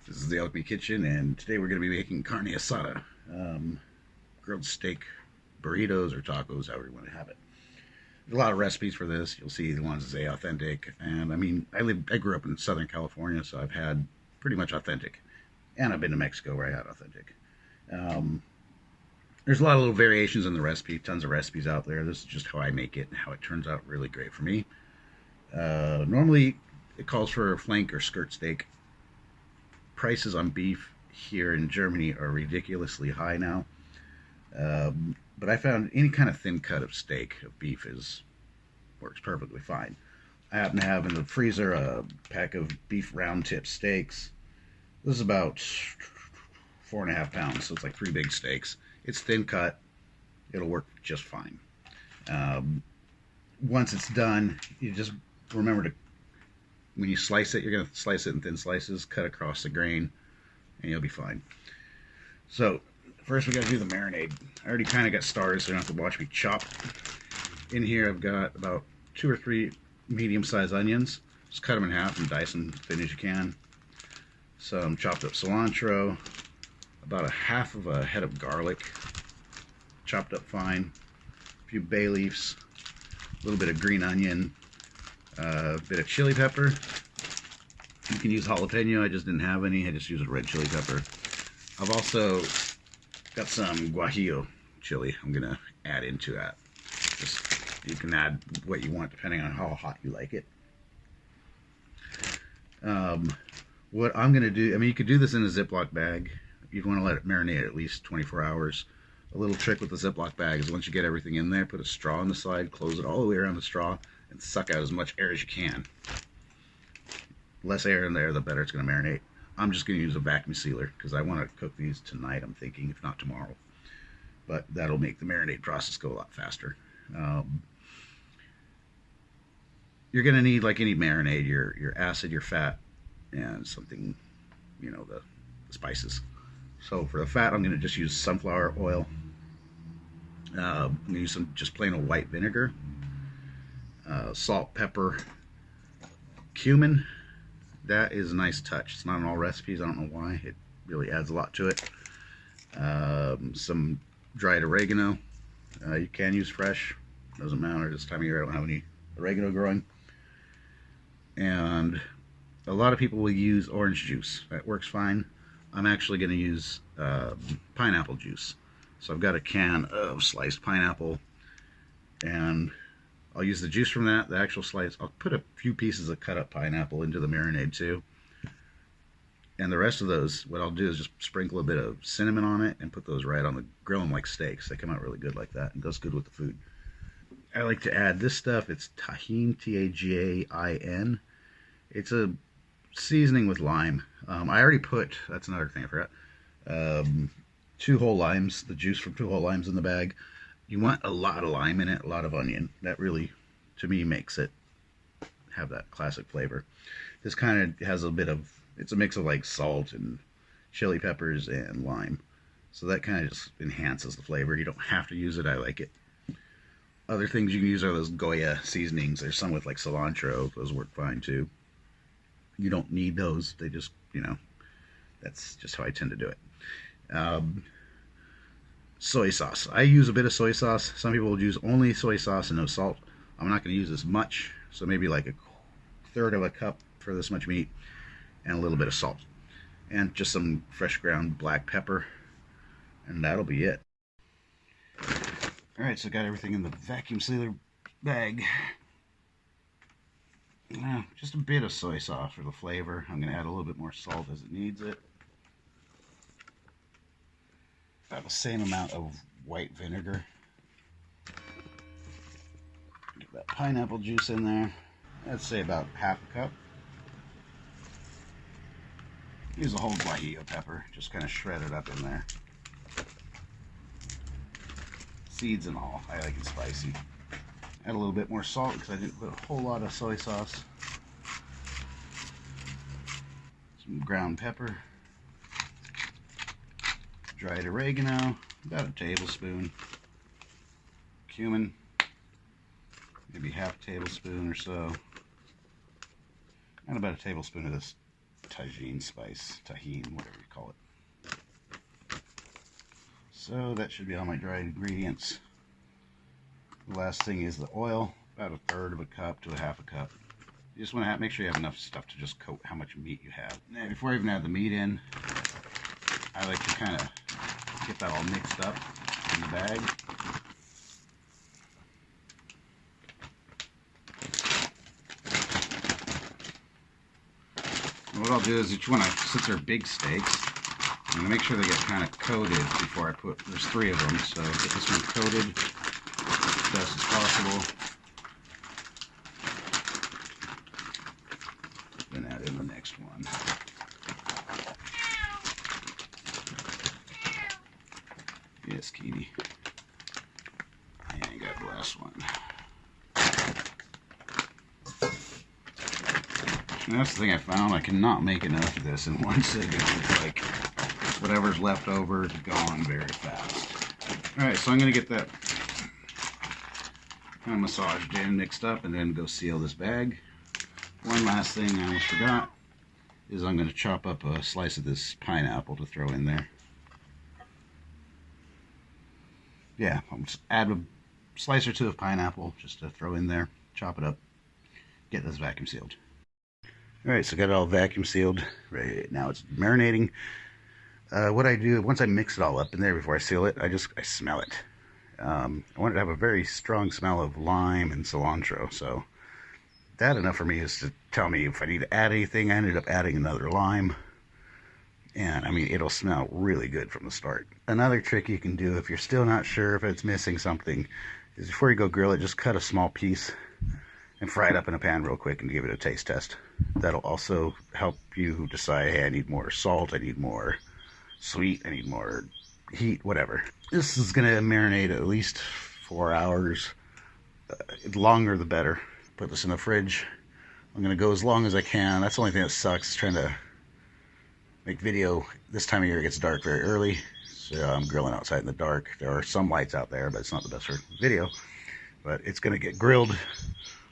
This is the LP Kitchen, and today we're going to be making carne asada, grilled steak burritos or tacos, however you want to have it. There's a lot of recipes for this. You'll see the ones that say authentic, and I mean, I grew up in Southern California, so I've had pretty much authentic, and I've been to Mexico where I had authentic. Um, there's a lot of little variations in the recipe, tons of recipes out there. This is just how I make it and how it turns out really great for me. Normally, it calls for a flank or skirt steak. Prices on beef here in Germany are ridiculously high now. But I found any kind of thin cut of steak of beef works perfectly fine. I happen to have in the freezer a pack of beef round tip steaks. This is about 4.5 pounds, so it's like 3 big steaks. It's thin cut. It'll work just fine. Once it's done, you just remember to, when you slice it, you're going to slice it in thin slices, cut across the grain, and you'll be fine. So, first we got to do the marinade. I already kind of got started, so you don't have to watch me chop. In here I've got about 2 or 3 medium-sized onions. Just cut them in half and dice them thin as you can. Some chopped up cilantro, about a half of a head of garlic, chopped up fine, a few bay leaves, a little bit of green onion, a bit of chili pepper. You can use jalapeno, I just didn't have any, I just used a red chili pepper. I've also got some guajillo chili I'm going to add into that. You can add what you want depending on how hot you like it. What I'm going to do, I mean, you could do this in a Ziploc bag. You'd want to let it marinate at least 24 hours. A little trick with the Ziploc bag is once you get everything in there, put a straw on the side, close it all the way around the straw, and suck out as much air as you can. Less air in there, the better it's going to marinate. I'm just going to use a vacuum sealer because I want to cook these tonight, I'm thinking, if not tomorrow. But that'll make the marinade process go a lot faster. You're going to need, like any marinade, your acid, your fat, and something, the spices. So for the fat, I'm going to just use sunflower oil. I'm going to use some just plain old white vinegar. Salt, pepper, cumin. That is a nice touch. It's not in all recipes. I don't know why. It really adds a lot to it. Some dried oregano. You can use fresh. Doesn't matter. This time of year I don't have any oregano growing. And a lot of people will use orange juice. That works fine. I'm actually going to use pineapple juice. So I've got a can of sliced pineapple, and I'll use the juice from that, the actual slice. I'll put a few pieces of cut up pineapple into the marinade too. And the rest of those, what I'll do is just sprinkle a bit of cinnamon on it and put those right on the grill them like steaks. They come out really good like that and goes good with the food. I like to add this stuff. It's Tajin, T-A-G-A-I-N. It's a seasoning with lime. I already put, that's another thing I forgot, 2 whole limes, the juice from 2 whole limes in the bag. You want a lot of lime in it, a lot of onion. That really, to me, makes it have that classic flavor. This kind of has a bit of, it's a mix of like salt and chili peppers and lime. So that kind of just enhances the flavor. You don't have to use it, I like it. Other things you can use are those Goya seasonings. There's some with like cilantro, those work fine too. You don't need those, they just, that's just how I tend to do it. Soy sauce. I use a bit of soy sauce. Some people will use only soy sauce and no salt. I'm not going to use as much, so maybe like a third of a cup for this much meat, and a little bit of salt. And just some fresh ground black pepper, and that'll be it. Alright, so I got everything in the vacuum sealer bag. Just a bit of soy sauce for the flavor. I'm going to add a little bit more salt as it needs it. About the same amount of white vinegar. Get that pineapple juice in there. I'd say about half a cup. Use a whole guajillo pepper, just kind of shred it up in there. Seeds and all. I like it spicy. Add a little bit more salt because I didn't put a whole lot of soy sauce. Some ground pepper. Dried oregano, about a tablespoon. Cumin, maybe half a tablespoon or so. And about a tablespoon of this Tajin Spice, Tajin, whatever you call it. So that should be all my dried ingredients. The last thing is the oil, about 1/3 of a cup to 1/2 a cup. You just want to make sure you have enough stuff to just coat how much meat you have. Now, before I even add the meat in, I like to kind of get that all mixed up in the bag. And what I'll do is each one, since they're big steaks, I'm going to make sure they get kind of coated before I put, there's 3 of them, so get this one coated as best as possible. Then add in the next one. Yes, Kitty. And got the last one. And that's the thing I found. I cannot make enough of this in one sitting. It's like whatever's left over is gone very fast. Alright, so I'm going to get that kind of massaged in, mixed up, and then go seal this bag. One last thing I almost forgot is I'm going to chop up a slice of this pineapple to throw in there. Yeah, I'll just add a slice or 2 of pineapple just to throw in there, chop it up, get this vacuum sealed. Alright, so got it all vacuum sealed. Right now it's marinating. What I do, once I mix it all up in there before I seal it, I smell it. I want it to have a very strong smell of lime and cilantro, so that enough for me is to tell me if I need to add anything. I ended up adding another lime, and I mean, it'll smell really good from the start. Another trick you can do if you're still not sure if it's missing something is before you go grill it, just cut a small piece and fry it up in a pan real quick and give it a taste test. That'll also help you decide, hey, I need more salt, I need more sweet, I need more heat, whatever. This is going to marinate at least 4 hours. Longer the better. Put this in the fridge. I'm going to go as long as I can. That's the only thing that sucks, trying to make video. This time of year it gets dark very early, so I'm grilling outside in the dark. There are some lights out there, but it's not the best for video. But it's going to get grilled.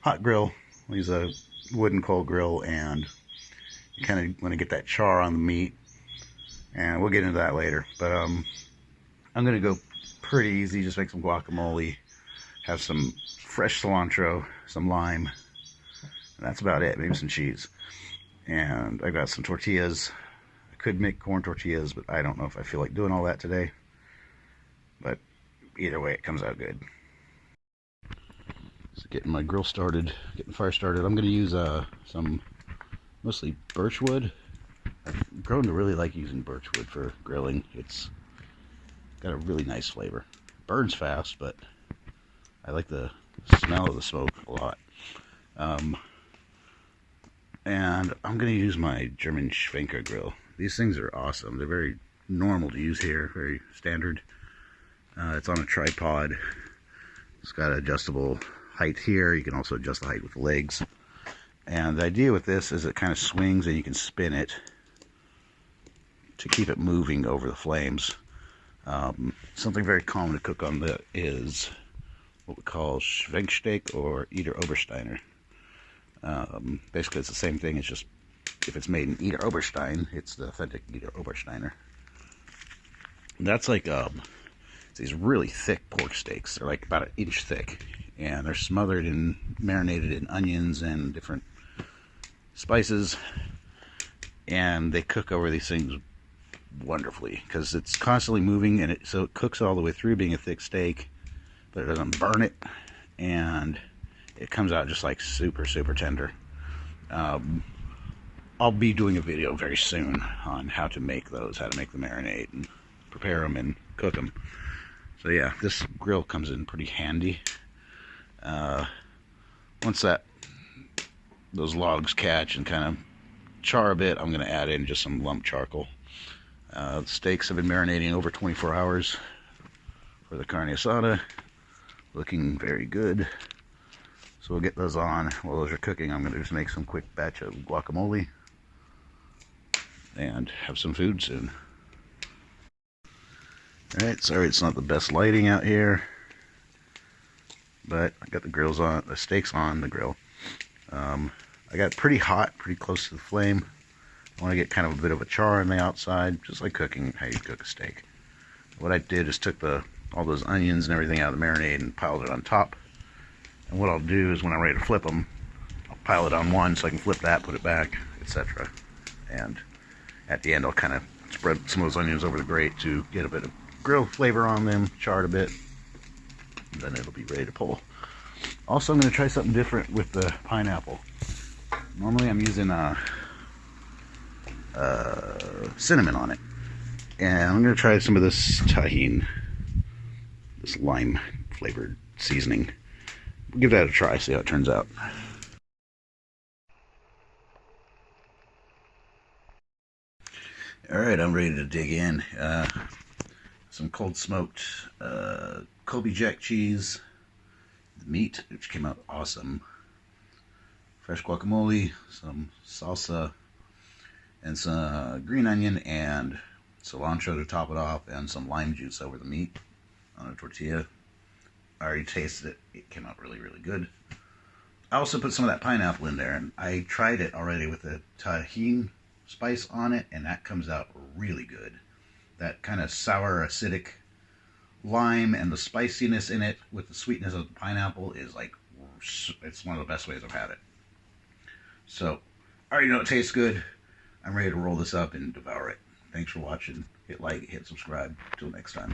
Hot grill. I'll use a wooden coal grill, and you kind of want to get that char on the meat, and we'll get into that later. But I'm going to go pretty easy. Just make some guacamole, have some fresh cilantro, some lime, and that's about it. Maybe some cheese. And I got some tortillas. I could make corn tortillas, but I don't know if I feel like doing all that today. But either way, it comes out good. So getting my grill started, getting the fire started. I'm going to use some mostly birch wood. I've grown to really like using birch wood for grilling. It's got a really nice flavor. Burns fast, but I like the smell of the smoke a lot. And I'm going to use my German Schwenker grill. These things are awesome. They're very normal to use here, very standard. It's on a tripod. It's got adjustable height here. You can also adjust the height with the legs. And the idea with this is it kind of swings and you can spin it to keep it moving over the flames. Something very common to cook on that is what we call Schwenksteak or Eder Obersteiner. Basically it's the same thing. It's just if it's made in Eder Oberstein, it's the authentic Eder Obersteiner. And that's like these really thick pork steaks. They're like about 1 inch thick, and they're smothered and marinated in onions and different spices, and they cook over these things wonderfully because it's constantly moving, and so it cooks all the way through, being a thick steak, but it doesn't burn it, and it comes out just like super tender. I'll be doing a video very soon on how to make those, how to make the marinade and prepare them and cook them. So yeah, this grill comes in pretty handy. Once those logs catch and kind of char a bit, I'm going to add in just some lump charcoal. The steaks have been marinating over 24 hours for the Carne Asada. Looking very good. So we'll get those on. While those are cooking, I'm going to just make some quick batch of guacamole and have some food soon. Alright, sorry it's not the best lighting out here, but I got the grills on, the steaks on the grill. I got it pretty hot, pretty close to the flame. I want to get kind of a bit of a char on the outside, just like cooking how you cook a steak. What I did is took all those onions and everything out of the marinade and piled it on top. And what I'll do is when I'm ready to flip them, I'll pile it on one so I can flip that, put it back, etc. And at the end I'll kind of spread some of those onions over the grate to get a bit of grill flavor on them, charred a bit, and then it'll be ready to pull. Also, I'm going to try something different with the pineapple. Normally I'm using cinnamon on it, and I'm going to try some of this Tajin, this lime flavored seasoning. We'll give that a try, see how it turns out. Alright, I'm ready to dig in. Some cold smoked Kobe Jack cheese, the meat, which came out awesome, fresh guacamole, some salsa, and some green onion and cilantro to top it off, and some lime juice over the meat on a tortilla. I already tasted it. It came out really, really good. I also put some of that pineapple in there, and I tried it already with the Tajin Spice on it, and that comes out really good. That kind of sour, acidic lime and the spiciness in it with the sweetness of the pineapple is like, it's one of the best ways I've had it. So, I already know it tastes good. I'm ready to roll this up and devour it. Thanks for watching. Hit like, hit subscribe. Till next time.